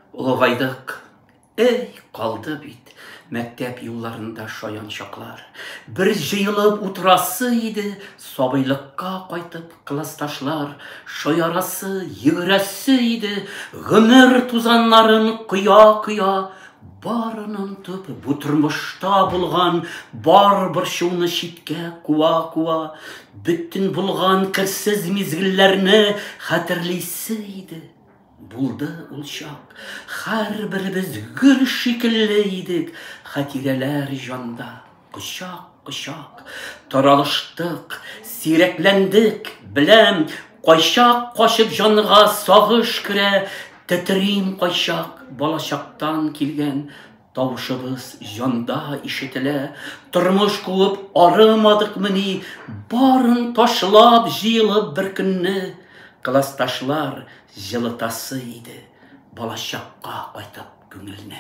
Ұлғайдық, ей, қалды бит, мәктәп юлларында шаян шақлар. Бір жиылып ұтырасы еді, сабайлыққа қайтып класташлар. Шаярасы, егірәсі еді, ғүмір тузанларын құя-құя. Барының түп бұтырмышта бұлған, бар бір шуны шитке куа-куа. Бүттін бұлған кірсіз мезгіллерні хәтерлейсі еді. Булды ул шақ, һәр біріміз гүл шикелле идек, хатирәләр жанда, құшақ-құшақ. Таралыштық, сирәкләндік, біләм, қайшақ қашып жанға сағыш кірә, тітрим қайшақ, балашақтан келген, тавышыбыз жанда ишетелә. Тормыш куып арымадық мini, барын ташлап жиылып бір күнне. Классташлар жылытасы еді, балашаққа қайтып күңіліне.